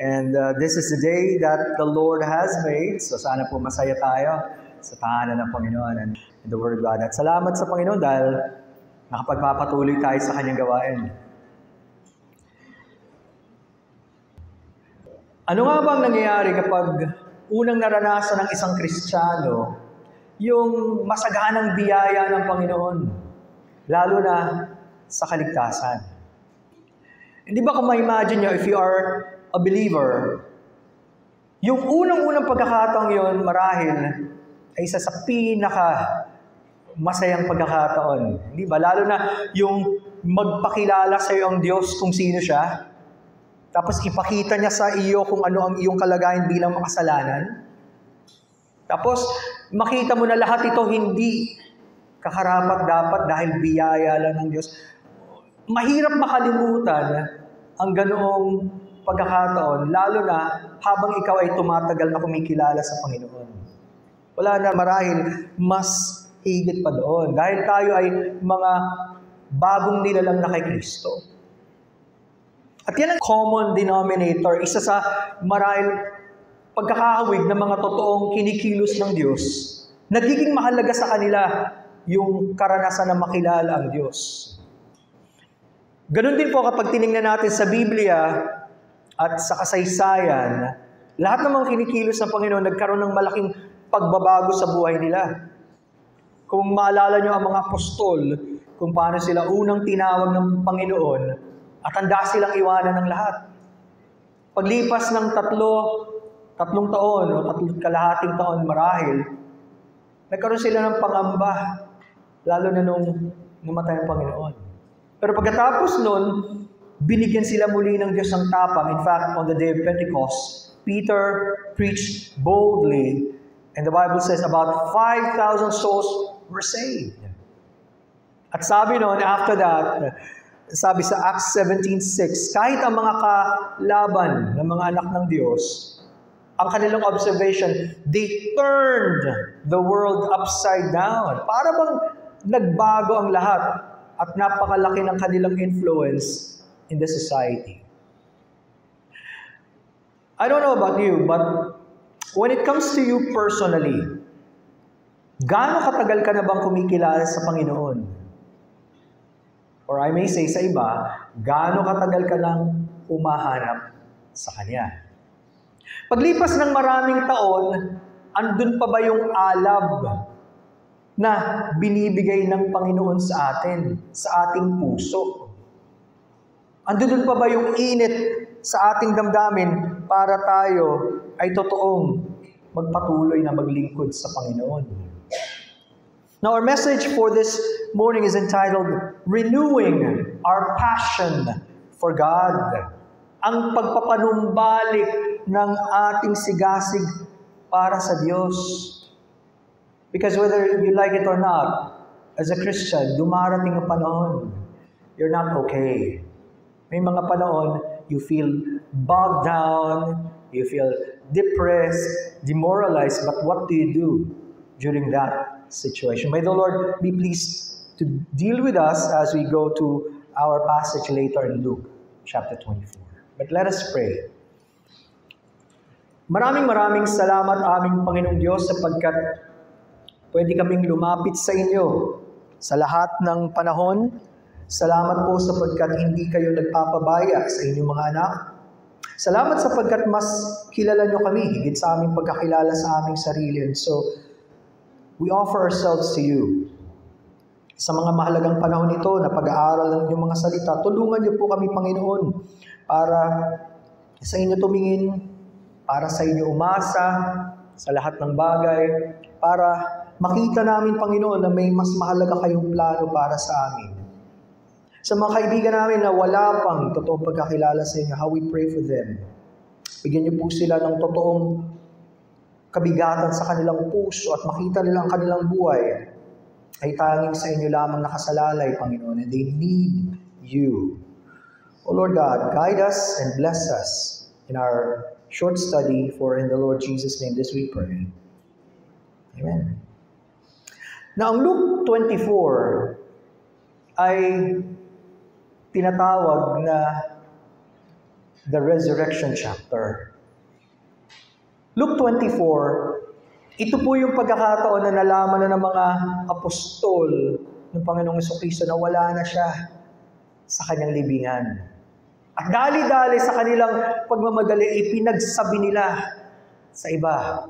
And this is the day that the Lord has made. So sana po masaya tayo sa tahanan ng Panginoon and in the Word of God. At salamat sa Panginoon dahil nakapagpapatuloy tayo sa Kanyang gawain. Ano nga bang nangyayari kapag unang naranasan ng isang Kristiyano yung masaganang biyaya ng Panginoon, lalo na sa kaligtasan? Hindi ba kung ma-imagine nyo, if you are a believer, yung unang-unang pagkakataong yun, marahil, ay isa sa masayang pagkakataon. Hindi ba? Lalo na yung magpakilala sa iyo ang Diyos kung sino siya, tapos ipakita niya sa iyo kung ano ang iyong kalagayan bilang makasalanan. Tapos makita mo na lahat ito hindi kakarapat-dapat dahil biyaya lang ng Diyos. Mahirap makalimutan ang ganoong pagkakataon, lalo na habang ikaw ay tumatagal na kumikilala sa Panginoon. Wala na marahil mas higit pa doon. Dahil tayo ay mga bagong nilalang na kay Kristo. At yan ang common denominator, isa sa marahil pagkakahawig ng mga totoong kinikilos ng Diyos. Nagiging mahalaga sa kanila yung karanasan na makilala ang Diyos. Ganon din po kapag tinignan natin sa Biblia at sa kasaysayan, lahat ng mga kinikilos ng Panginoon nagkaroon ng malaking pagbabago sa buhay nila. Kung maalala nyo ang mga apostol, kung paano sila unang tinawag ng Panginoon at handa silang iwanan ng lahat. Paglipas ng tatlong taon o kalahating taon marahil, nagkaroon sila ng pangamba, lalo na nung namatay ang Panginoon. Pero pagkatapos nun, binigyan sila muli ng Diyos ng tapang. In fact, on the day of Pentecost, Peter preached boldly, and the Bible says about 5,000 souls were saved. At sabi nun, after that, sabi sa Acts 17:6, kahit ang mga kalaban ng mga anak ng Diyos, ang kanilang observation, they turned the world upside down. Para bang nagbago ang lahat at napakalaki ng kanilang influence in the society. I don't know about you, but when it comes to you personally, gaano katagal ka na bang kumikilala sa Panginoon? Or I may say sa iba, gaano katagal ka nang humahanap sa Kanya? Paglipas ng maraming taon, andun pa ba yung alab na binibigay ng Panginoon sa atin, sa ating puso? Andun pa ba yung init sa ating damdamin para tayo ay totoong magpatuloy na maglingkod sa Panginoon? Now, our message for this morning is entitled, Renewing Our Passion for God. Ang pagpapanumbalik ng ating sigasig para sa Diyos. Because whether you like it or not, as a Christian, dumarating ang panahon, you're not okay. May mga panahon, you feel bogged down, you feel depressed, demoralized, but what do you do during that situation? May the Lord be pleased to deal with us as we go to our passage later in Luke chapter 24. But let us pray. Maraming salamat aming Panginoong Diyos sapagkat pwede kaming lumapit sa inyo sa lahat ng panahon. Salamat po sapagkat hindi kayo nagpapabaya sa inyong mga anak. Salamat sapagkat mas kilala nyo kami, higit sa aming pagkakilala sa aming sarili. And so, we offer ourselves to you. Sa mga mahalagang panahon ito na pag-aaral ng inyong mga salita, tulungan niyo po kami, Panginoon, para sa inyo tumingin, para sa inyo umasa, sa lahat ng bagay, para makita namin, Panginoon, na may mas mahalaga kayong plano para sa amin. Sa mga kaibigan namin na wala pang totoong pagkakilala sa inyo, how we pray for them. Bigyan niyo po sila ng totoong kabigatan sa kanilang puso at makita nila ang kanilang buhay ay tanging sa inyo lamang nakasalalay, Panginoon, and they need you. O Lord God, guide us and bless us in our short study, for in the Lord Jesus' name this we pray. Amen. Now, ang Luke 24 ay tinatawag na the resurrection chapter. Luke 24, ito po yung pagkakataon na nalaman na ng mga apostol ng Panginoong Jesucristo na wala na siya sa kanyang libingan. At dali-dali sa kanilang pagmamadali, ipinagsabi nila sa iba.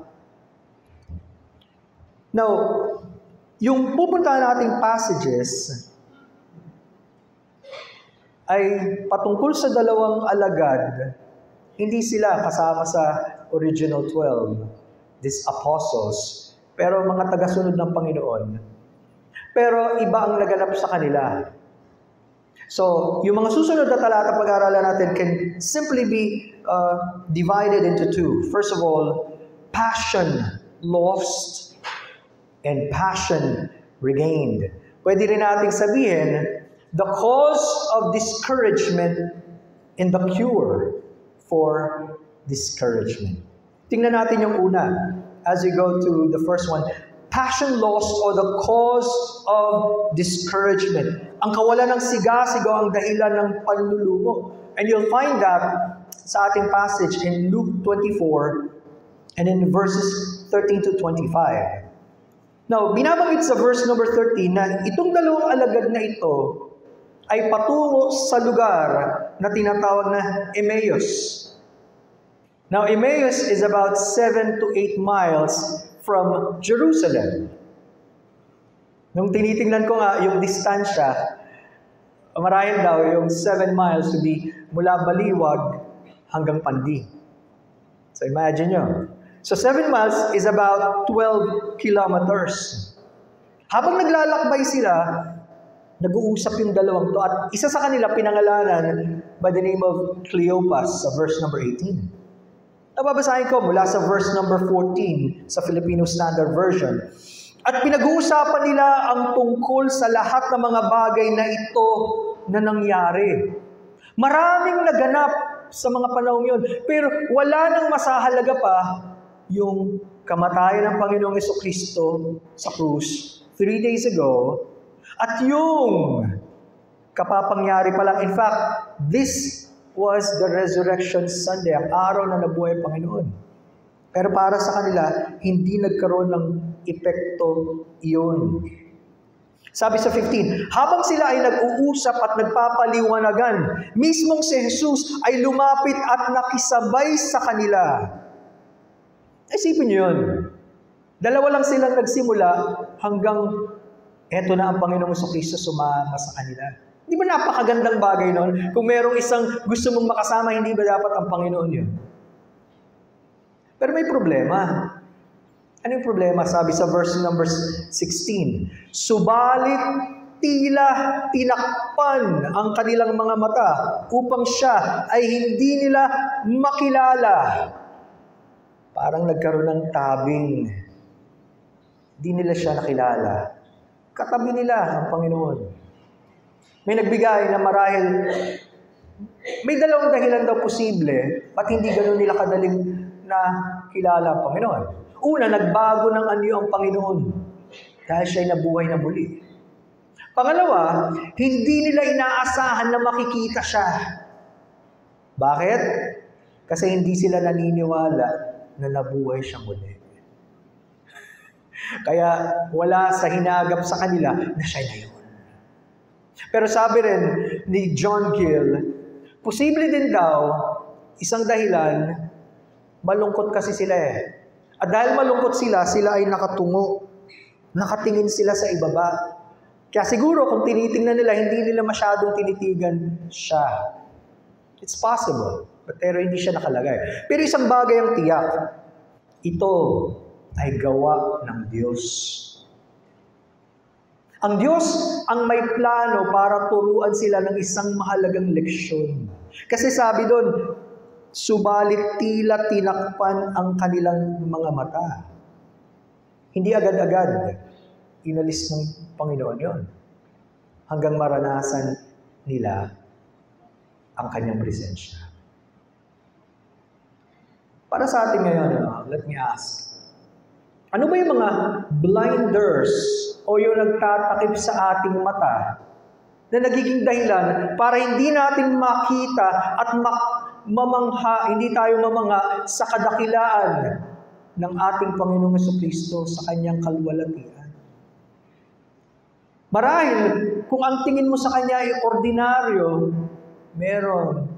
Now, yung pupuntahan nating passages ay patungkol sa dalawang alagad. Hindi sila kasama sa original 12, these apostles, pero mga tagasunod ng Panginoon. Pero iba ang naganap sa kanila. So, yung mga susunod na talata pag-aaralan natin can simply be divided into two. First of all, passion lost and passion regained. Pwede rin nating sabihin, the cause of discouragement and the cure for discouragement. Tingnan natin yung una as we go to the first one. Passion lost or the cause of discouragement. Ang kawalan ng siga-sigaw ang dahilan ng panlulumo. And you'll find that sa ating passage in Luke 24 and in verses 13 to 25. Now, binabanggit sa verse number 13 na itong dalawang alagad na ito ay patungo sa lugar na tinatawag na Emmaus. Now, Emmaus is about 7 to 8 miles from Jerusalem. Nung tinitingnan ko nga yung distansya, marahil daw yung 7 miles to be mula Baliwag hanggang Pandi. So imagine nyo. So 7 miles is about 12 kilometers. Habang naglalakbay sila, nag-uusap yung dalawang to. At isa sa kanila pinangalanan by the name of Cleopas sa verse number 18. Nababasahin ko mula sa verse number 14 sa Filipino Standard Version. At pinag-uusapan nila ang tungkol sa lahat ng mga bagay na ito na nangyari. Maraming naganap sa mga panahon yun. Pero wala nang masahalaga pa yung kamatayan ng Panginoong Jesucristo sa krus 3 days ago. At yung kapapangyari pa lang. In fact, this was the Resurrection Sunday, ang araw na nabuhay ang Panginoon. Pero para sa kanila, hindi nagkaroon ng epekto iyon. Sabi sa 15, habang sila ay nag-uusap at nagpapaliwanagan, mismong si Jesus ay lumapit at nakisabay sa kanila. Isipin niyo yun. Dalawa lang silang nagsimula hanggang eto na ang Panginoong Jesucristo sumama sa kanila. Di ba napakagandang bagay nun? Kung merong isang gusto mong makasama, hindi ba dapat ang Panginoon yun? Pero may problema. Ano yung problema? Sabi sa verse number 16, subalit tila tinakpan ang kanilang mga mata upang siya ay hindi nila makilala. Parang nagkaroon ng tabing. Hindi nila siya nakilala. Katabi nila ang Panginoon. May nagbigay na marahil, may dalawang dahilan daw posible, ba't hindi ganun nila kadaling na kilala ang Panginoon. Una, nagbago ng anyo ang Panginoon dahil siya'y nabuhay na muli. Pangalawa, hindi nila inaasahan na makikita siya. Bakit? Kasi hindi sila naniniwala na nabuhay siya muli. Kaya wala sa hinagap sa kanila na siya na yun. Pero sabi rin ni John Gill, posible din daw, isang dahilan, malungkot kasi sila eh. At dahil malungkot sila, sila ay nakatungo. Nakatingin sila sa ibaba. Kaya siguro kung tinitingnan nila, hindi nila masyadong tinitigan siya. It's possible. Pero hindi siya nakalagay. Pero isang bagay ang tiyak. Ito ay gawa ng Diyos. Ang Diyos ang may plano para turuan sila ng isang mahalagang leksyon. Kasi sabi doon, subalit tila tinakpan ang kanilang mga mata. Hindi agad-agad inalis ng Panginoon yon hanggang maranasan nila ang kanyang presensya. Para sa atin ngayon, let me ask, ano ba yung mga blinders o yung nagtatakip sa ating mata na nagiging dahilan para hindi natin makita at hindi tayo mamangha sa kadakilaan ng ating Panginoong Jesucristo sa kanyang kalwalatian. Marahil, kung ang tingin mo sa kanya ay ordinaryo, meron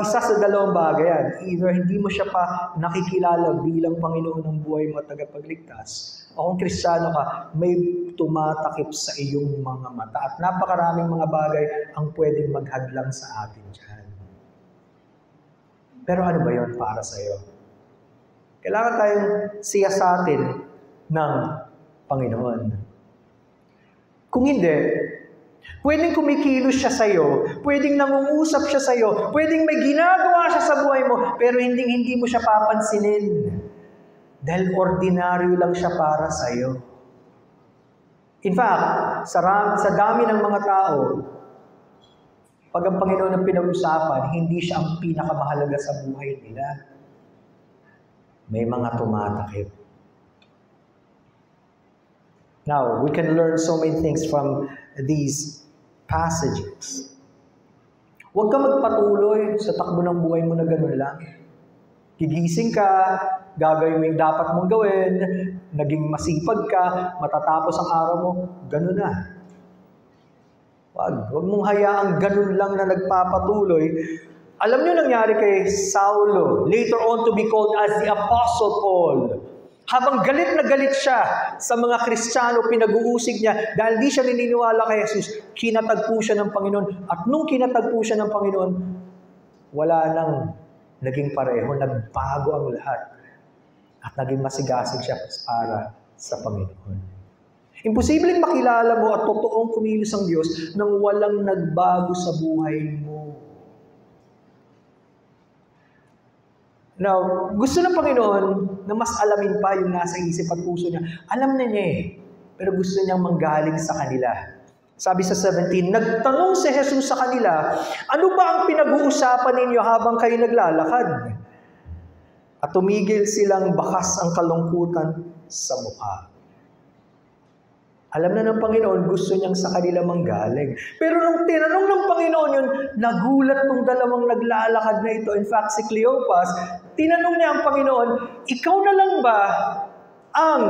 isa sa dalawang bagay yan. Either hindi mo siya pa nakikilala bilang Panginoon ng buhay mo at tagapagligtas, o kung Kristiyano ka, may tumatakip sa iyong mga mata. At napakaraming mga bagay ang pwedeng maghadlang sa atin dyan. Pero ano ba yun para sa iyo? Kailangan tayong siyasatin ng Panginoon. Kung hindi, pwedeng kumikilos siya sa'yo, pwedeng nangungusap siya sa'yo, pwedeng may ginagawa siya sa buhay mo, pero hindi mo siya papansinin. Dahil ordinaryo lang siya para sa'yo. In fact, sa dami ng mga tao, pag ang Panginoon ang pinag-usapan, hindi siya ang pinakamahalaga sa buhay nila. May mga tumatakip. Now, we can learn so many things from these passages. Huwag ka magpatuloy sa takbo ng buhay mo na gano'n lang. Gigising ka, gagawin mo yung dapat mong gawin, naging masipag ka, matatapos ang araw mo, gano'n na. Huwag mong hayaang gano'n lang na nagpapatuloy. Alam niyo nangyari kay Saulo, later on to be called as the Apostle Paul. Habang galit na galit siya sa mga Kristiyano, pinag-uusig niya, dahil di siya naniniwala kay Jesus, kinatagpo siya ng Panginoon. At nung kinatagpo siya ng Panginoon, wala nang naging pareho, nagbago ang lahat. At naging masigasig siya para sa Panginoon. Imposibleng makilala mo at totoong kumilos ang Diyos nang walang nagbago sa buhay mo. Now, gusto ng Panginoon na mas alamin pa yung nasa isip at puso niya. Alam na niya eh, pero gusto niyang manggaling sa kanila. Sabi sa 17, nagtanong si Jesus sa kanila, ano ba ang pinag-uusapan ninyo habang kayo naglalakad? At tumigil silang bakas ang kalungkutan sa mukha. Alam na ng Panginoon, gusto niyang sa kanila manggaling. Pero nung tinanong ng Panginoon yun, nagulat tong dalawang naglalakad na ito. In fact, si Cleopas, tinanong niya ang Panginoon, ikaw na lang ba ang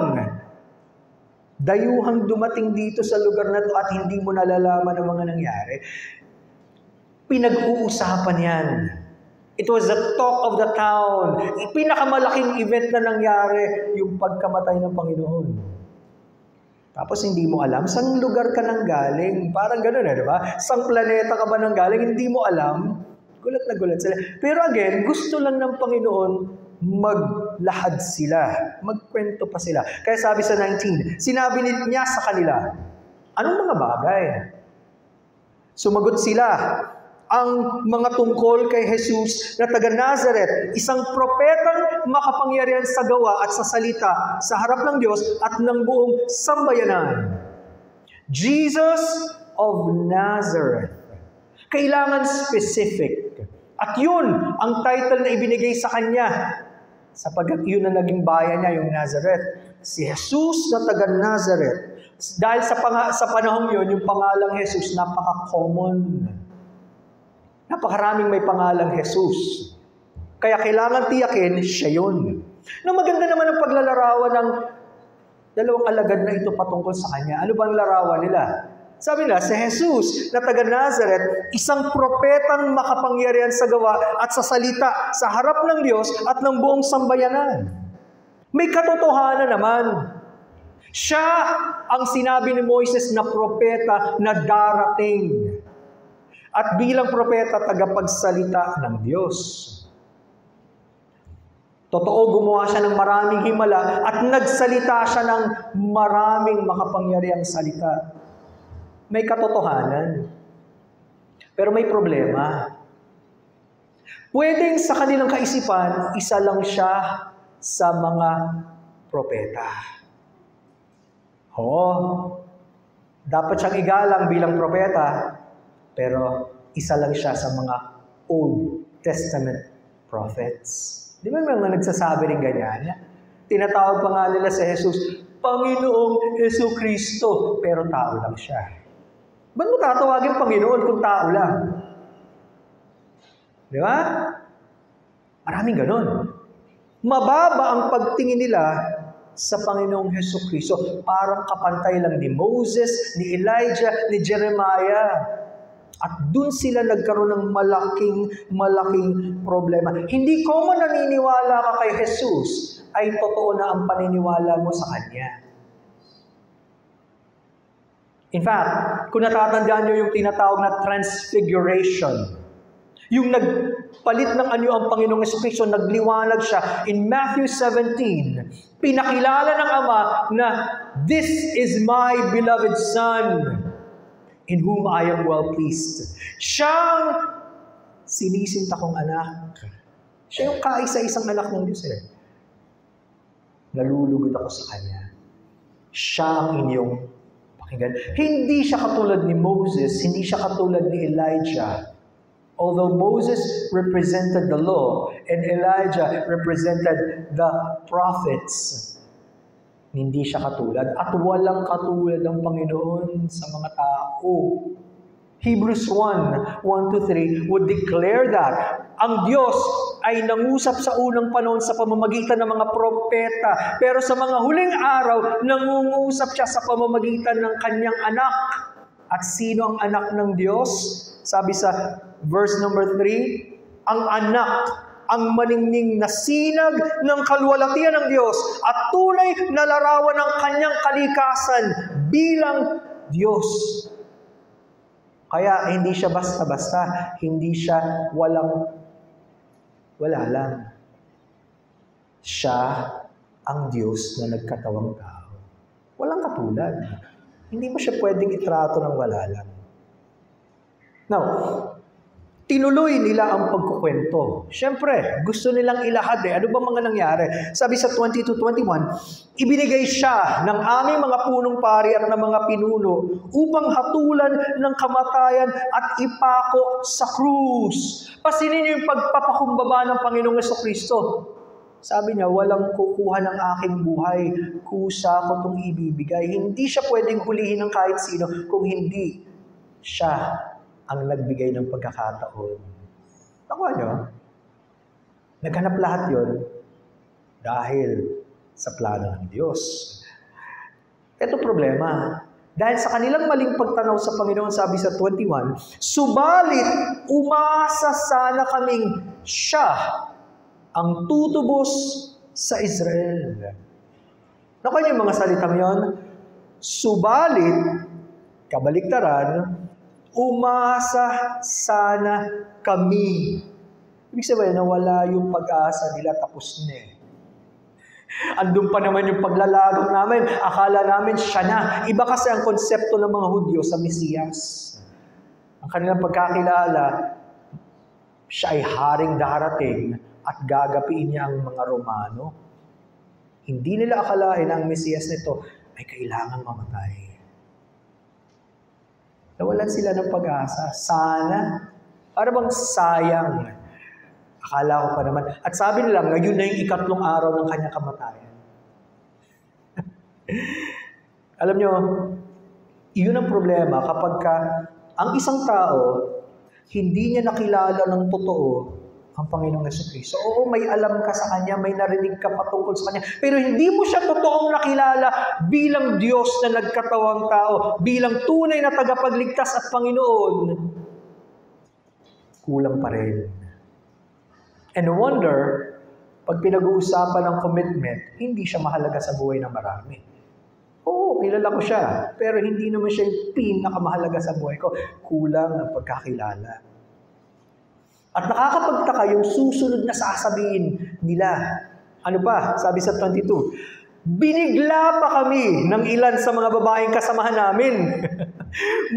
dayuhang dumating dito sa lugar na to at hindi mo nalalaman ang mga nangyari? Pinag-uusapan yan. It was the talk of the town. Pinakamalaking event na nangyari, yung pagkamatay ng Panginoon. Tapos hindi mo alam, saan lugar ka nang galing? Parang gano'n di ba? Saan planeta ka ba nang galing? Hindi mo alam. Gulat na gulat sila. Pero again, gusto lang ng Panginoon maglahad sila. Magkwento pa sila. Kaya sabi sa 19, sinabi niya sa kanila, anong mga bagay? Sumagot sila, ang mga tungkol kay Jesus na taga Nazareth, isang propetang makapangyarihan sa gawa at sa salita sa harap ng Diyos at ng buong sambayanan. Jesus of Nazareth. Kailangan specific. At yun ang title na ibinigay sa kanya, sapagkat yun na naging bayan niya, yung Nazareth. Si Jesus na taga Nazareth. Dahil sa panahon yun, yung pangalang Jesus, napaka-common. Napakaraming may pangalang Jesus. Kaya kailangan tiyakin, siya yun. No, maganda naman ang paglalarawan ng dalawang alagad na ito patungkol sa kanya. Ano ba ang larawan nila? Sabi nila, si Jesus na taga Nazareth, isang propetang makapangyarihan sa gawa at sa salita sa harap ng Diyos at ng buong sambayanan. May katotohanan naman. Siya ang sinabi ni Moises na propeta na darating. At bilang propeta, tagapagsalita ng Diyos. Totoo, gumawa siya ng maraming himala at nagsalita siya ng maraming makapangyarihang salita. May katotohanan. Pero may problema. Pwedeng sa kanilang kaisipan, isa lang siya sa mga propeta. Oo, dapat siyang igalang bilang propeta, pero isa lang siya sa mga Old Testament prophets. Di ba may mga nagsasabi rin ganyan? Tinatawag pa nga nila si Jesus, Panginoong Jesucristo, pero tao lang siya. Ba't mo tatawagin Panginoon kung tao lang? Di ba? Maraming ganon. Mababa ang pagtingin nila sa Panginoong Hesukristo. Parang kapantay lang ni Moses, ni Elijah, ni Jeremiah. At dun sila nagkaroon ng malaking problema. Hindi ko man naniniwala ka kay Jesus, ay totoo na ang paniniwala mo sa Kanya. In fact, kung natatandaan nyo yung tinatawag na transfiguration, yung nagpalit ng anyo ang Panginoong Jesucristo, nagliwanag siya. In Matthew 17, pinakilala ng Ama na, "This is my beloved Son, in whom I am well pleased." Siyang sinisinta kong anak. Siya yung kaisa-isang anak ng Diyos eh. Nalulugod ako sa Kanya. Siya ang inyong pakinggan. Hindi siya katulad ni Moses, hindi siya katulad ni Elijah. Although Moses represented the law and Elijah represented the prophets, hindi siya katulad. At walang katulad ng Panginoon sa mga tao. Hebrews 1:1-3 would declare that ang Diyos ay nangusap sa unang panahon sa pamamagitan ng mga propeta, pero sa mga huling araw, nangungusap siya sa pamamagitan ng kanyang anak. At sino ang anak ng Diyos? Sabi sa verse number 3, ang anak, ang maningning na sinag ng kalwalatian ng Diyos at tunay na larawan ng kanyang kalikasan bilang Diyos. Kaya hindi siya basta-basta, hindi siya wala lang. Siya ang Diyos na nagkatawang tao. Walang katulad. Hindi mo siya pwedeng itrato ng wala lang. Now, tinuloy nila ang pagkukwento. Siyempre, gusto nilang ilahad eh. Ano ba mga nangyari? Sabi sa 22:21, ibinigay siya ng aming mga punong pari at ng mga pinuno upang hatulan ng kamatayan at ipako sa krus. Pasinin niyo yung pagpapakumbaba ng Panginoong Jesucristo. Sabi niya, walang kukuha ng aking buhay, kusa ko itong ibibigay. Hindi siya pwedeng hulihin ng kahit sino kung hindi siya ang nagbigay ng pagkakataon. Nakuha niyo? Naghanap lahat yon dahil sa plano ng Diyos. Ito problema. Dahil sa kanilang maling pagtanaw sa Panginoon, sabi sa 21, subalit umasa sana kaming siya ang tutubos sa Israel. Nakuha niyo yung mga salitang yon? Subalit, kabaliktaran, umasa sana kami. Ibig sabihin na wala yung pag-asa nila, tapos na eh. Andun pa naman yung paglalagak namin. Akala namin siya na. Iba kasi ang konsepto ng mga Hudyo sa Mesiyas. Ang kanilang pagkakilala, siya ay haring darating at gagapiin niya ang mga Romano. Hindi nila akalain na ang Mesiyas nito ay kailangan mamatay. Nawalan sila ng pag-asa. Sana. Para bang sayang. Akala ko pa naman. At sabi nila, ngayon na yung 3 araw ng kanyang kamatayan. Alam nyo, iyon ang problema kapag ang isang tao, hindi niya nakilala ng totoo ang Panginoong Jesucristo. Oo, may alam ka sa Kanya, may narinig ka patungkol sa Kanya, pero hindi mo siya totoong nakilala bilang Diyos na nagkatawang tao, bilang tunay na tagapagligtas at Panginoon. Kulang pa rin. And no wonder, pag pinag-uusapan ng commitment, hindi siya mahalaga sa buhay ng marami. Oo, kilala ko siya, pero hindi naman siya yung pinakamahalaga sa buhay ko. Kulang ang pagkakilala. At nakakapagtaka yung susunod na sasabihin nila. Ano pa? Sabi sa 22, binigla pa kami ng ilan sa mga babaeng kasamahan namin.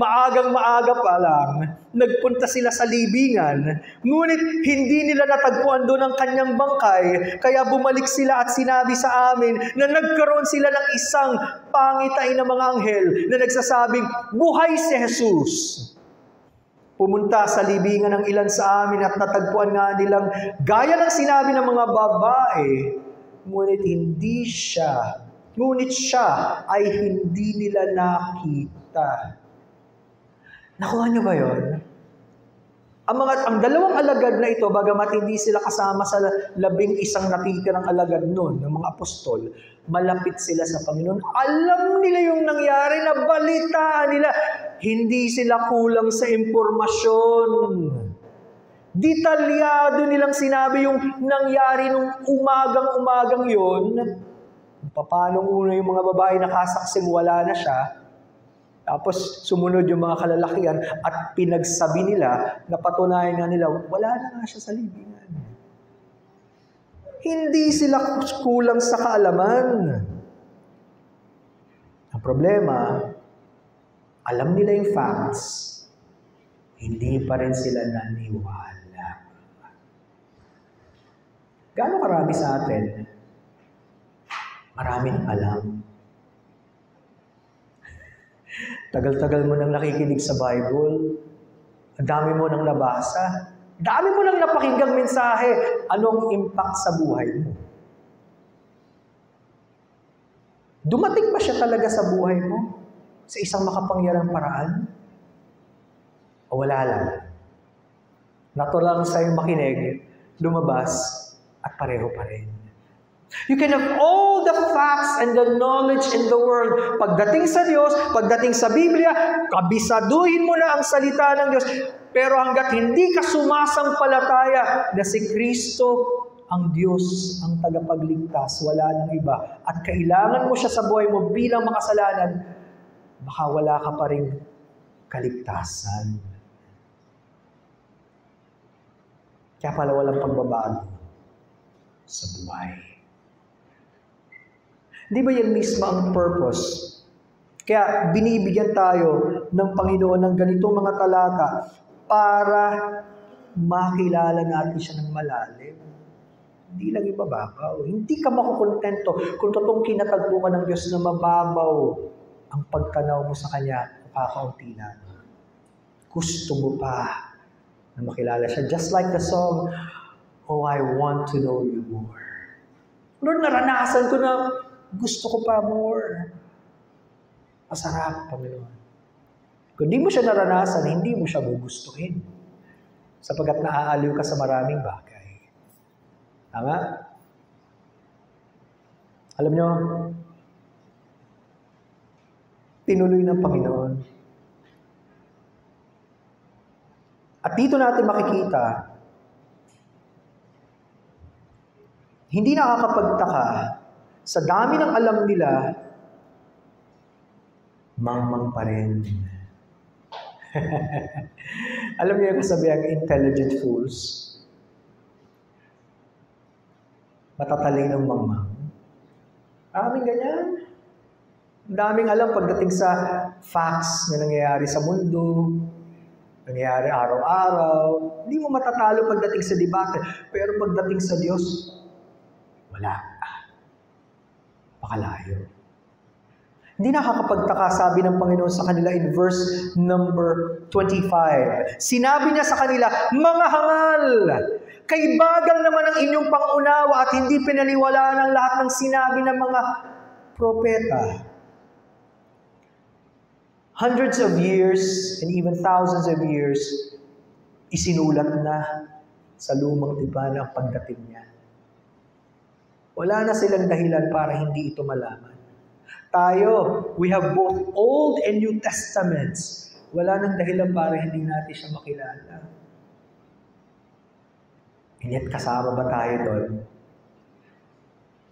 Maagang-maaga pa lang, nagpunta sila sa libingan, ngunit hindi nila natagpuan doon ang kanyang bangkay, kaya bumalik sila at sinabi sa amin na nagkaroon sila ng isang pangitain na mga anghel na nagsasabing, buhay si Jesus. Pumunta sa libingan ng ilan sa amin at natagpuan nga nilang gaya ng sinabi ng mga babae, ngunit siya ay hindi nila nakita. Nakuha niyo ba yun? Ang dalawang alagad na ito, bagamat hindi sila kasama sa 11 natitirang alagad noon, ng mga apostol, malapit sila sa Panginoon. Alam nila yung nangyari, na balitaan nila. Hindi sila kulang sa impormasyon. Detalyado nilang sinabi yung nangyari nung umagang-umagang yon. Paano una yung mga babae nakasaksing wala na siya. Tapos sumunod yung mga kalalakihan at pinagsabi nila, napatunayan nga nila, wala na nga siya sa libingan. Hindi sila kulang sa kaalaman. Ang problema, alam nila yung facts, hindi pa rin sila naniwala. Gaano karami sa atin? Marami nang alam. Tagal-tagal mo nang nakikinig sa Bible. Ang dami mo nang nabasa. Dami mo nang napakinggang mensahe. Anong impact sa buhay mo? Dumating ba siya talaga sa buhay mo? Sa isang makapangyarang paraan? O wala lang? Natural lang sa'yo makinig, lumabas, at pareho pa rin. You can have all the facts and the knowledge in the world. Pagdating sa Diyos, pagdating sa Biblia, kabisaduhin mo na ang salita ng Diyos. Pero hanggat hindi ka sumasampalataya na si Kristo ang Diyos, ang tagapagligtas, wala nang iba, at kailangan mo siya sa buhay mo bilang makasalanan, baka wala ka pa rin kaligtasan. Kaya pala walang pagbabago sa buhay. Di ba yan mismo ang purpose? Kaya binibigyan tayo ng Panginoon ng ganitong mga talata para makilala natin siya ng malalim. Hindi lang yung mababaw. Hindi ka makukontento kung totoong kinatagpo ka ng Diyos na mababaw ang pagtanaw mo sa Kanya o kakaunti na. Gusto mo pa na makilala siya. Just like the song, "Oh, I want to know you more." Lord, naranasan ko na gusto ko pa more. Masarap, Panginoon. Kung di mo siya naranasan, hindi mo siya gugustuhin. Sapagkat naaaliw ka sa maraming bagay. Tama? Alam nyo, tinuloy ng Panginoon. At dito natin makikita, hindi nakakapagtaka, sa dami ng alam nila, mangmang pa rin. Alam niyo yung kasabihan, intelligent fools? Matatalinong mangmang. Maraming ganyan. Ang daming alam pagdating sa facts na nangyayari sa mundo, nangyayari araw-araw. Hindi mo matatalo pagdating sa debate. Pero pagdating sa Diyos, wala. Pakalayo. Hindi nakakapagtaka, sabi ng Panginoon sa kanila in verse number 25. Sinabi niya sa kanila, "Mga hangal, kay bagal naman ang inyong pangunawa at hindi pinaniwalaan ang lahat ng sinabi ng mga propeta." Hundreds of years and even thousands of years, isinulat na sa lumang tipan ang pagdating niya. Wala na silang dahilan para hindi ito malaman. Tayo, we have both Old and New Testaments. Wala nang dahilan para hindi natin siya makilala. And yet, kasama ba tayo doon?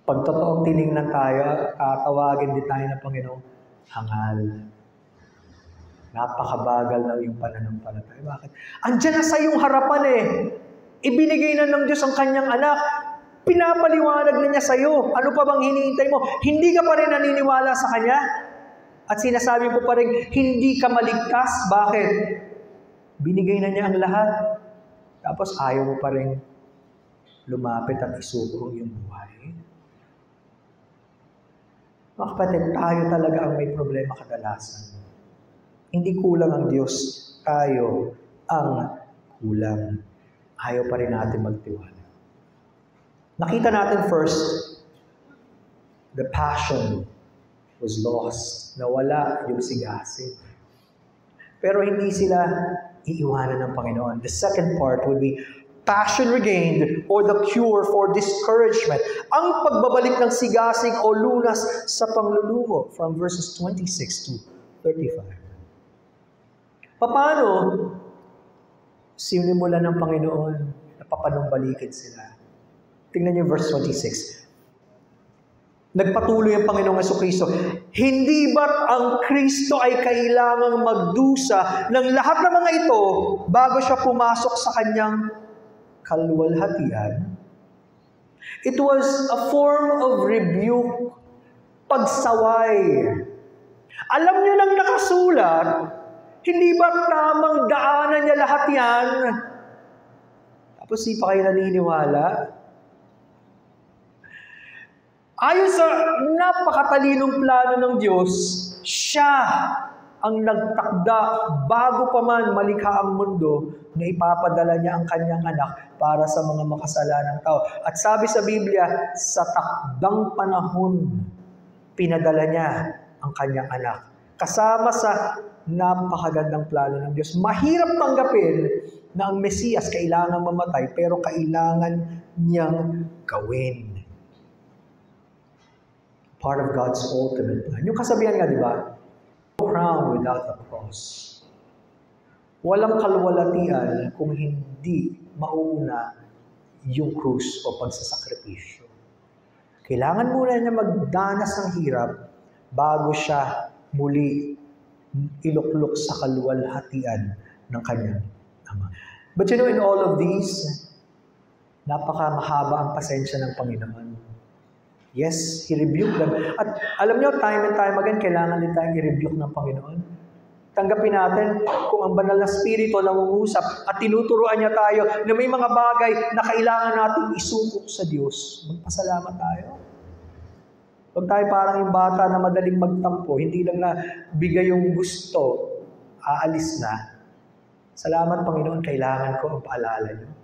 Pag totoong tinignan tayo, tatawagin din tayo ng Panginoon, hangal. Napakabagal na yung pananampalataya. Bakit? Andiyan na sa iyong harapan eh. Ibinigay na ng Diyos ang kanyang anak. Pinapaliwanag na niya sa iyo. Ano pa bang hinihintay mo? Hindi ka pa rin naniniwala sa Kanya? At sinasabi ko pa rin, hindi ka maligtas. Bakit? Binigay na niya ang lahat. Tapos ayaw mo pa rin lumapit at isuko yung buhay. Mga kapatid, tayo talaga ang may problema kadalasan. Hindi kulang ang Diyos. Tayo ang kulang. Ayaw pa rin natin magtiwala. Nakita natin first, the passion was lost. Nawala yung sigasin. Pero hindi sila iiwanan ng Panginoon. The second part would be passion regained or the cure for discouragement. Ang pagbabalik ng sigasig o lunas sa panglulumo from verses 26 to 35. Paano sinimulan ng Panginoon na papanumbalikin sila? Tingnan niyo verse 26. Nagpatuloy ang Panginoong Jesucristo, hindi ba't ang Kristo ay kailangang magdusa ng lahat ng mga ito bago siya pumasok sa kanyang kaluwalhatian? It was a form of rebuke, pagsaway. Alam niyo nang nakasulat, hindi ba't tamang daanan niya lahat yan? Tapos di pa kayo naniniwala? Ayon sa napakatalinong plano ng Diyos, siya ang nagtakda bago pa man malikha ang mundo na ipapadala niya ang kanyang anak para sa mga makasalanang tao. At sabi sa Biblia, sa takdang panahon, pinadala niya ang kanyang anak. Kasama sa napakagandang plano ng Diyos. Mahirap tanggapin na ang Mesiyas kailangan mamatay, pero kailangan niyang gawin. Part of God's ultimate plan. Yung kasabihan nga, di ba? No crown without a cross. Walang kaluwalhatian kung hindi mauuna yung krus o pagsasakripisyo. Kailangan muna niya magdanas ng hirap bago siya muli iluklok sa kaluwalhatian ng kanyang Ama. But you know, in all of these, napakamahaba ang pasensya ng Panginoon. Yes, He rebuked them. At alam niyo, time and time again, kailangan din tayong i-rebuke ng Panginoon. Tanggapin natin kung ang banal na spirito nangungusap at tinuturuan niya tayo na may mga bagay na kailangan natin isuko sa Diyos. Magpasalamat tayo. Huwag tayo parang yung bata na madaling magtampo, hindi lang na bigay yung gusto, aalis na. Salamat, Panginoon, kailangan ko ang paalala niyo.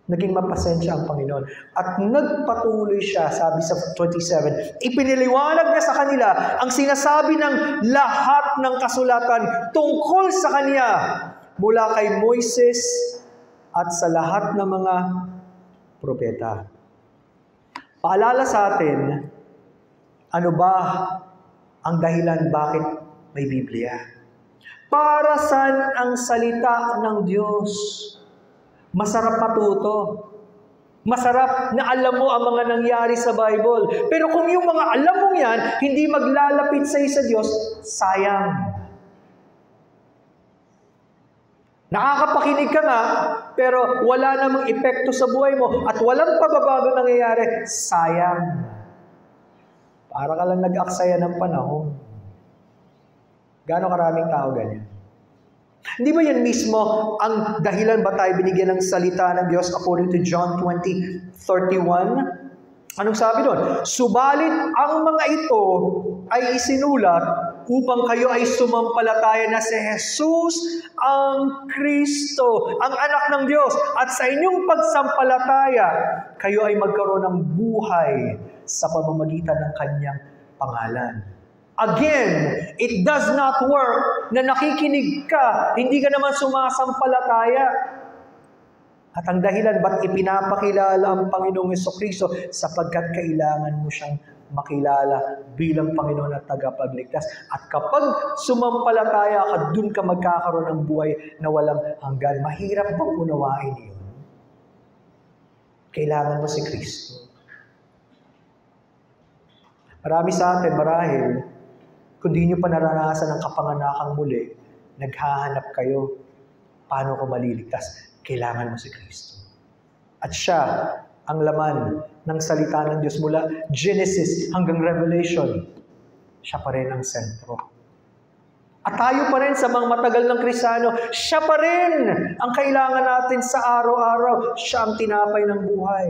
Naging mapasensya ang Panginoon. At nagpatuloy siya, sabi sa 27, ipiniliwanag niya sa kanila ang sinasabi ng lahat ng kasulatan tungkol sa Kanya mula kay Moises at sa lahat ng mga propeta. Paalala sa atin, ano ba ang dahilan bakit may Biblia? Para saan ang salita ng Diyos? Masarap matuto. Masarap na alam mo ang mga nangyari sa Bible. Pero kung yung mga alam mo yan, hindi maglalapit sa'yo sa Diyos, sayang. Nakakapakinig ka nga, pero wala namang epekto sa buhay mo at walang pagbabago nangyayari, sayang. Para ka lang nag-aksaya ng panahon. Gaano karaming tao ganyan? Hindi ba yan mismo ang dahilan ba tayo binigyan ng salita ng Diyos according to John 20:31? Anong sabi doon? Subalit ang mga ito ay isinulat upang kayo ay sumampalataya na si Jesus ang Kristo, ang anak ng Diyos. At sa inyong pagsampalataya, kayo ay magkaroon ng buhay sa pamamagitan ng kanyang pangalan. Again, it does not work na nakikinig ka, hindi ka naman sumasampalataya. At ang dahilan ba't ipinapakilala ang Panginoong Jesucristo sapagkat kailangan mo siyang makilala bilang Panginoon at tagapagligtas. At kapag sumampalataya ka, dun ka magkakaroon ng buhay na walang hanggan. Mahirap bang unawain yun? Kailangan mo si Kristo. Marami sa atin, marahil, kung di nyo pa naranasan ang kapanganakang muli, naghahanap kayo, paano ko maliligtas? Kailangan mo si Kristo. At siya ang laman ng salita ng Diyos mula Genesis hanggang Revelation. Siya pa rin ang sentro. At tayo pa rin sa mga matagal ng Kristiyano, siya pa rin ang kailangan natin sa araw-araw. Siya ang tinapay ng buhay.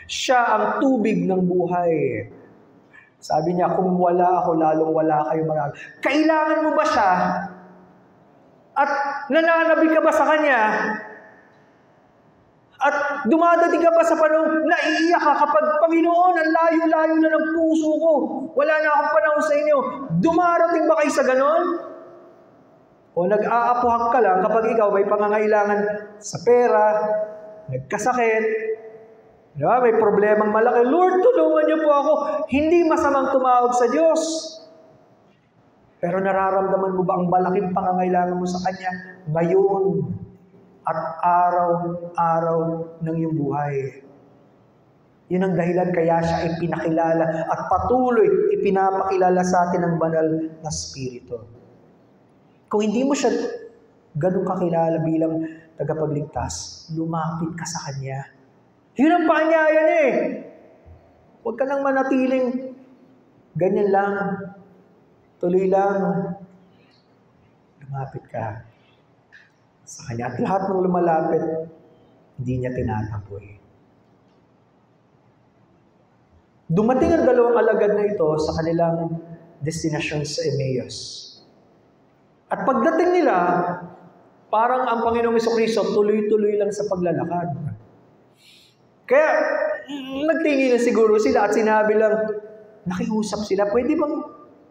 Siya ang tubig ng buhay. Sabi niya, kung wala ako, lalong wala kayo mga. Kailangan mo ba siya? At nananabi ka ba sa Kanya? At dumadating ka ba sa panahon, naiiyak ka kapag, Panginoon, ang layo-layo na ng puso ko. Wala na akong panahon sa inyo. Dumarating ba kayo sa ganon? O nag-aapuhak ka lang kapag ikaw may pangangailangan sa pera, nagkasakit, diba? May problemang malaki. Lord, tulungan niyo po ako. Hindi masamang tumawag sa Diyos. Pero nararamdaman mo ba ang malaking pangangailangan mo sa Kanya ngayon at araw-araw ng iyong buhay? Yun ang dahilan kaya siya ipinakilala at patuloy ipinapakilala sa atin ng banal na Espiritu. Kung hindi mo siya ganun kakilala bilang tagapagligtas, lumapit ka sa Kanya. Yun ang paanyaya niya eh. Huwag ka nang manatiling ganyan lang. Tuloy lang. Lumapit ka sa Kanya. At lahat ng lumalapit, hindi niya tinatapoy. Dumating ang dalawang alagad na ito sa kanilang destinasyon sa Emmaus. At pagdating nila, parang ang Panginoong Jesucristo tuloy-tuloy lang sa paglalakad. Kaya, nagtingin na siguro sila at sinabi lang, nakiusap sila, pwede bang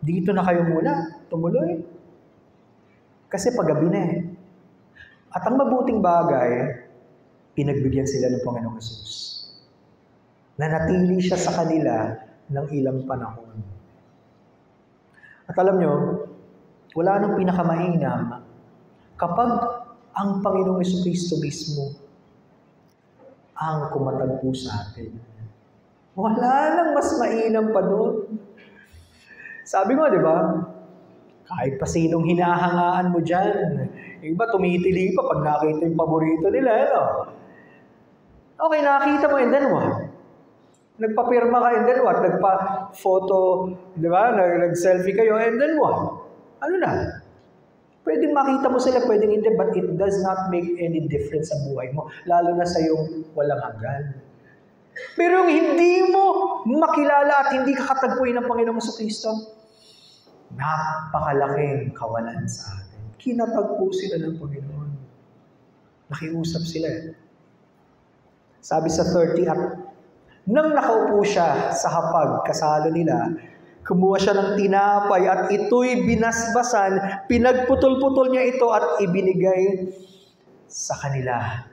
dito na kayo muna, tumuloy? Kasi paggabi na eh. At ang mabuting bagay, pinagbigyan sila ng Panginoong Hesus. Nanatili siya sa kanila ng ilang panahon. At alam nyo, wala nang pinakamainam kapag ang Panginoong Jesucristo mismo ang kumatagpo sa atin. Wala nang mas mainam pa doon. Sabi mo, di ba? Kahit pa sinong hinahangaan mo dyan. Yung iba tumitili pa pag nakita yung paborito nila. Ano? Okay, nakita mo and then what? Nagpapirma ka and then what? Nagpa-photo, di ba? Nag-selfie kayo and then what? Ano na? Pwedeng makita mo sila, pwedeng hindi, but it does not make any difference sa buhay mo. Lalo na sa yung walang hanggan. Pero yung hindi mo makilala at hindi ka katagpuin ng Panginoong Jesucristo, napakalaking kawalan sa atin. Kinatagpo sila ng Panginoon. Nakiusap sila. Sabi sa 30, at nang nakaupo siya sa hapag kasalo nila, kumuha siya ng tinapay at ito'y binasbasan, pinagputol-putol niya ito at ibinigay sa kanila.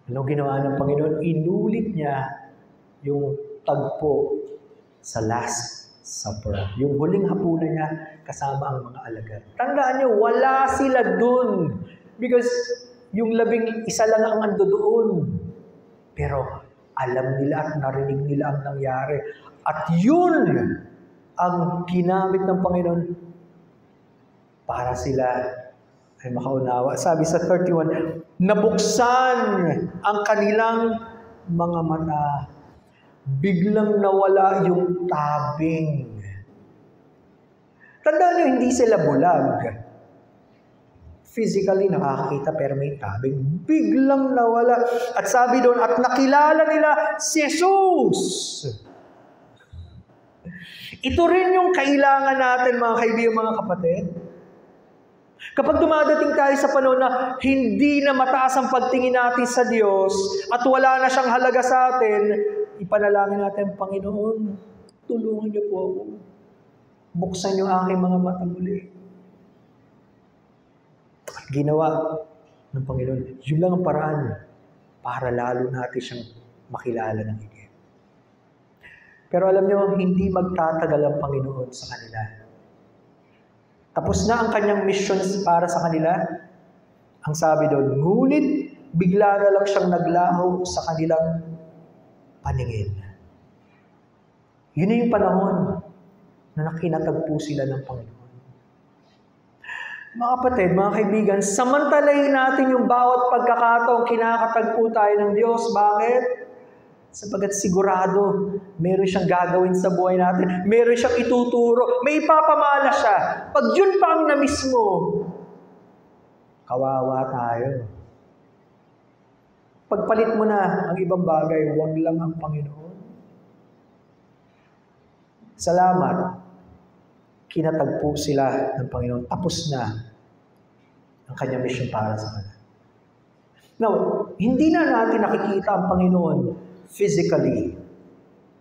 Ano ginawa ng Panginoon? Inulit niya yung tagpo sa Last Supper. Yung huling hapunan niya kasama ang mga alagad. Tandaan niyo, wala sila dun. Because yung 11 lang ang ando doon. Pero alam nila at narinig nila ang nangyari. At yun ang ginamit ng Panginoon para sila ay makaunawa. Sabi sa 31, nabuksan ang kanilang mga mata. Biglang nawala yung tabing. Tandaan niyo, hindi sila bulag. Physically nakakakita pero may tabing. Biglang nawala. At sabi doon, at nakilala nila si Jesus. Ito rin yung kailangan natin mga kaibigan, mga kapatid. Kapag dumadating tayo sa panahon na hindi na mataas ang pagtingin natin sa Diyos at wala na siyang halaga sa atin, ipanalangin natin, Panginoon, tulungan niyo po ako. Buksan niyo aking mga mata muli. Ginawa ng Panginoon, yun lang ang paraan para lalo natin siyang makilala ng higit. Pero alam niyo, hindi magtatagal ang Panginoon sa kanila. Tapos na ang kanyang mission para sa kanila. Ang sabi doon, ngunit bigla na lang siyang naglaho sa kanilang paningin. Yun na yung panahon na nakinatagpo sila ng Panginoon. Mga kapatid, mga kaibigan, samantalahin natin yung bawat pagkakataong kinakatagpo tayo ng Diyos. Bakit? Sapagat sigurado, meron siyang gagawin sa buhay natin. Meron siyang ituturo. May ipapamana siya. Pag yun pa ang na-miss mo, kawawa tayo. Pagpalit mo na ang ibang bagay, huwag lang ang Panginoon. Salamat. Kinatagpo sila ng Panginoon. Tapos na ang kanyang mission para sa kanila. Now, hindi na natin nakikita ang Panginoon physically.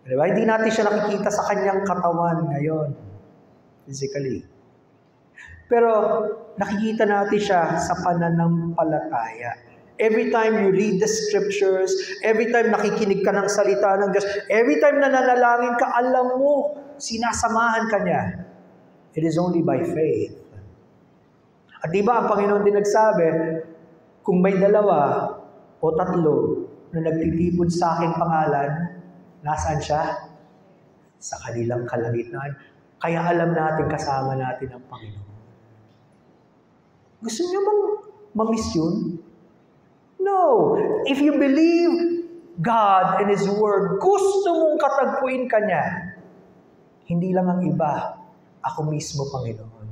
Diba? Hindi natin siya nakikita sa kanyang katawan ngayon. Physically. Pero nakikita natin siya sa pananampalataya. Every time you read the scriptures, every time nakikinig ka ng salita ng Diyos, every time nananalangin ka, alam mo, sinasamahan ka niya. It is only by faith. At di ba ang Panginoon din nagsabi, kung may 2 o 3 na nagtitipon sa aking pangalan, nasaan siya? Sa kanilang kalagitnaan. Kaya alam natin, kasama natin ang Panginoon. Gusto niyo bang mamiss yun? No. If you believe God and His Word, gusto mong katagpuin ka niya. Hindi lang ang iba, ako mismo, Panginoon.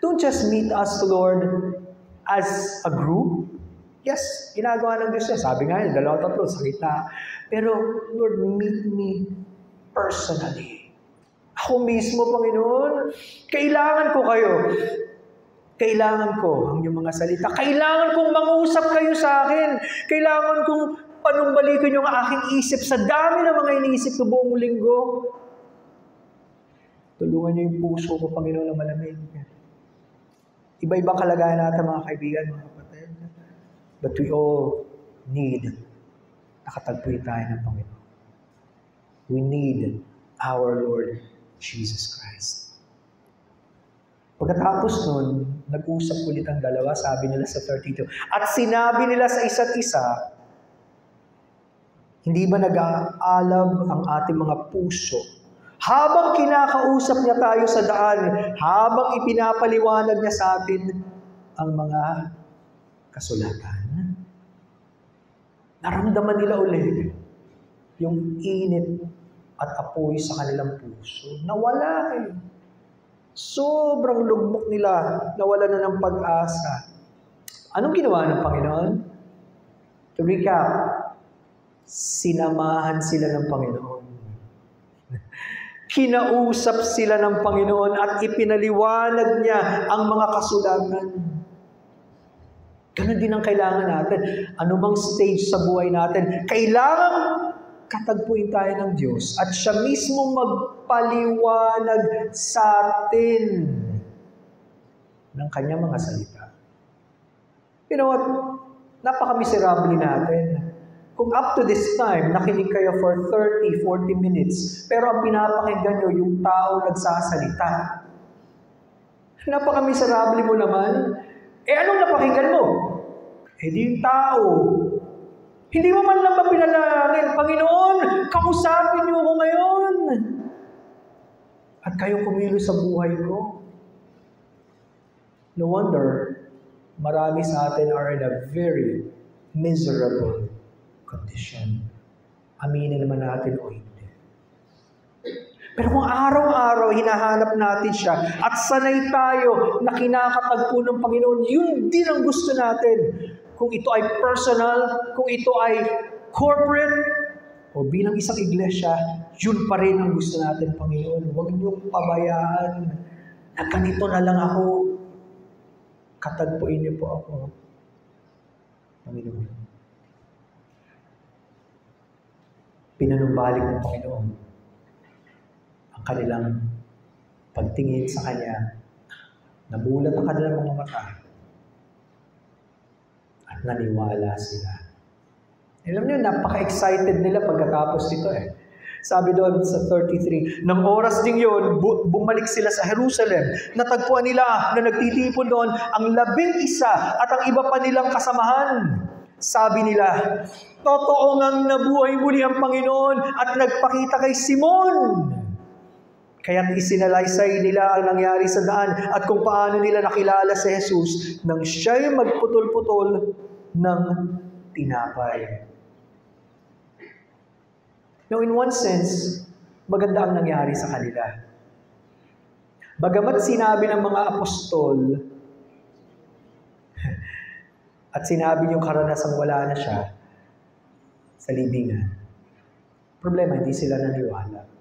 Don't just meet us, Lord, as a group. Yes, ginagawa ng Diyos yan. Sabi nga yun, 2-3 sa gitna. Pero, Lord, meet me personally. Ako mismo, Panginoon, kailangan ko kayo. Kailangan ko ang iyong mga salita. Kailangan kong mangusap kayo sa akin. Kailangan kong panumbalikan yung aking isip sa dami ng mga iniisip ko buong linggo. Tulungan niyo yung puso ko, Panginoon, na malamig. Iba-ibang kalagayan natin, mga kaibigan, mga kapatid. But we all need nakatagpuin tayo ng Panginoon. We need our Lord Jesus Christ. Pagkatapos nun, nag-usap ulit ang 2, sabi nila sa 32. At sinabi nila sa isa't isa, hindi ba nag-aalab ang ating mga puso? Habang kinakausap niya tayo sa daan, habang ipinapaliwanag niya sa atin ang mga kasulatan. Naramdaman nila ulit yung init at apoy sa kanilang puso. Nawala eh. Sobrang lugmok nila, nawala na ng pag-asa. Anong ginawa ng Panginoon? To recap, sinamahan sila ng Panginoon. Kinausap sila ng Panginoon at ipinaliwanag niya ang mga kasulatan. Ganun din ang kailangan natin. Ano bang stage sa buhay natin? Kailangan katagpuin tayo ng Diyos at siya mismo magpaliwanag sa atin ng kanyang mga salita. You know what? Napaka-miserable natin. Kung up to this time, nakinig kayo for 30, 40 minutes, pero ang pinapakinggan nyo, yung tao nagsasalita. Napaka-miserable mo naman. Anong napakinggan mo? Di yung tao. Hindi mo man lang ba pinalangin, Panginoon, kausapin niyo ako ngayon. At kayo kumilos sa buhay ko. No wonder, marami sa atin are in a very miserable condition. Aminin naman natin o hindi. Pero kung araw-araw hinahanap natin siya at sanay tayo na kinakatagpo ng Panginoon, yun din ang gusto natin. Kung ito ay personal, kung ito ay corporate, o bilang isang iglesia, yun pa rin ang gusto natin, Panginoon. Huwag niyong pabayaan na ganito na lang ako. Katagpuin niyo po ako, Panginoon. Pinanumbalik ng Panginoon ang kanilang pagtingin sa Kanya. Nabulat ang kanilang mga mata at naniwala sila. Alam niyo, napaka-excited nila pagkatapos nito eh. Sabi doon sa 33, nang oras ding yun, bumalik sila sa Jerusalem. Natagpuan nila na nagtitipon doon ang 11 at ang iba pa nilang kasamahan. Sabi nila, totoo ngang nabuhay muli ang Panginoon at nagpakita kay Simon. Kaya't isinalaysay nila ang nangyari sa daan at kung paano nila nakilala si Jesus nang siya'y magputol-putol ng tinapay. Now, in one sense, maganda ang nangyari sa kanila. Bagamat sinabi ng mga apostol at sinabi yung karanasang wala na siya sa libingan, problema, hindi sila naniwala.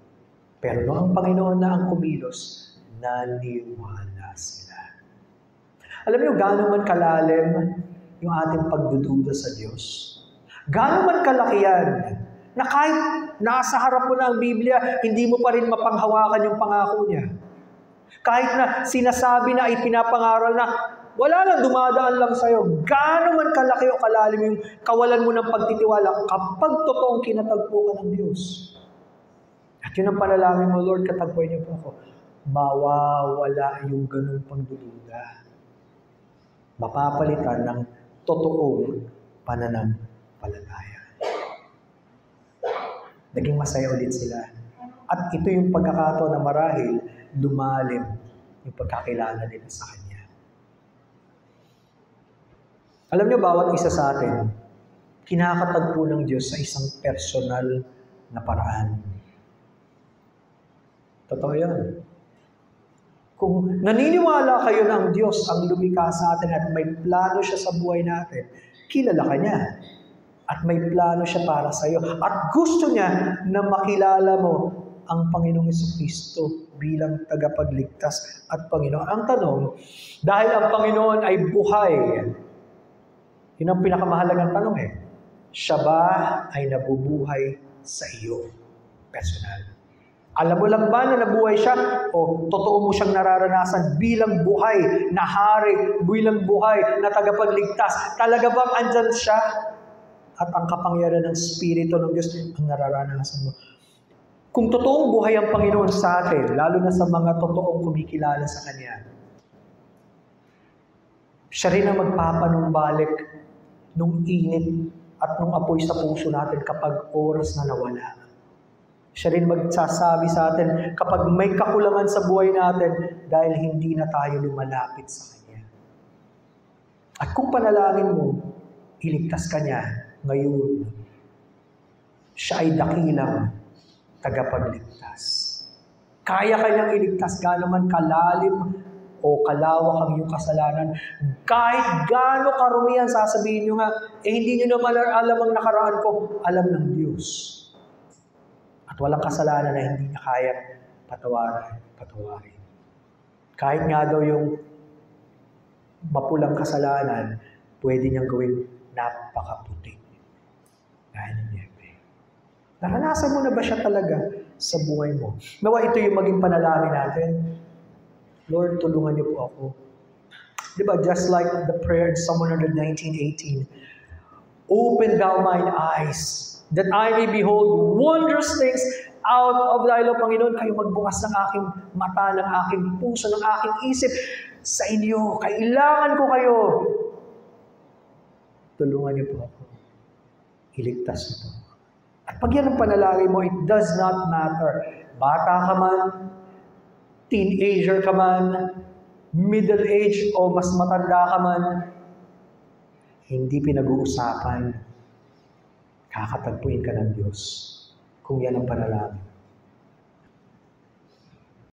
Pero no, ang Panginoon na ang kumilos, naniwala sila. Alam niyo, gaano man kalalim yung ating pagdududa sa Diyos. Gaano man kalaki yan, na kahit nasa harap mo na ang Biblia, hindi mo pa rin mapanghawakan yung pangako niya. Kahit na sinasabi na ay pinapangaral na, wala lang, dumadaan lang sa'yo. Gaano man kalaki o kalalim yung kawalan mo ng pagtitiwala kapag totoong kinatagpo ka ng Diyos. At yun ang panalangin mo, Lord, katagpuin niyo po ako. Mawawala yung ganun pagdududa. Mapapalitan ng totoong pananampalataya. Naging masaya ulit sila. At ito yung pagkakataon na marahil lumalim yung pagkakilala nila sa Kanya. Alam niyo, bawat isa sa atin, kinakatagpo ng Diyos sa isang personal na paraan. Totoo yan. Kung naniniwala kayo ng Diyos ang lumikha sa atin at may plano siya sa buhay natin, kilala ka niya. At may plano siya para sa iyo. At gusto niya na makilala mo ang Panginoong Jesucristo bilang tagapagligtas at Panginoon. Ang tanong, dahil ang Panginoon ay buhay, yun ang pinakamahalagang tanong siya ba ay nabubuhay sa iyo? Personal. Alam mo lang ba na nabuhay siya? O totoo mo siyang nararanasan bilang buhay na hari, bilang buhay na tagapagligtas? Talaga bang andyan siya? At ang kapangyarihan ng Espiritu ng Diyos ang nararanasan mo. Kung totoong buhay ang Panginoon sa atin, lalo na sa mga totoong kumikilala sa Kanya, siya rin ang magpapanumbalik nung init at nung apoy sa puso natin kapag oras na nawala. Siya rin magsasabi sa atin kapag may kakulangan sa buhay natin dahil hindi na tayo lumalapit sa Kanya. At kung panalangin mo, iligtas ka niya ngayon. Siya ay dakilang tagapagligtas. Kaya kanyang iligtas gaano man kalalim o kalawak ang iyong kasalanan. Kahit gaano karumihan, sasabihin nyo nga, hindi nyo naman alam ang nakaraan ko, alam ng Diyos. At walang kasalanan na hindi niya kaya patawarin. Kahit nga daw yung mapulang kasalanan, pwede niyang gawing napakaputi. Dahil niya. Naranasan mo na ba siya talaga sa buhay mo? Nawa ito yung maging panalangin natin. Lord, tulungan niyo po ako. Diba, just like the prayer in Psalm 119:18, open thou mine eyes, that I may behold wondrous things out of thy law, Panginoon. Kayo magbukas ng aking mata, ng aking puso, ng aking isip sa inyo. Kailangan ko kayo. Tulungan niyo po ako. Iligtas niyo po. At pag yan ang panalangin mo, it does not matter. Bata ka man, teenager ka man, middle age o mas matanda ka man, hindi pinag-uusapan. Kakatagpuin ka ng Diyos kung yan ang panalangin.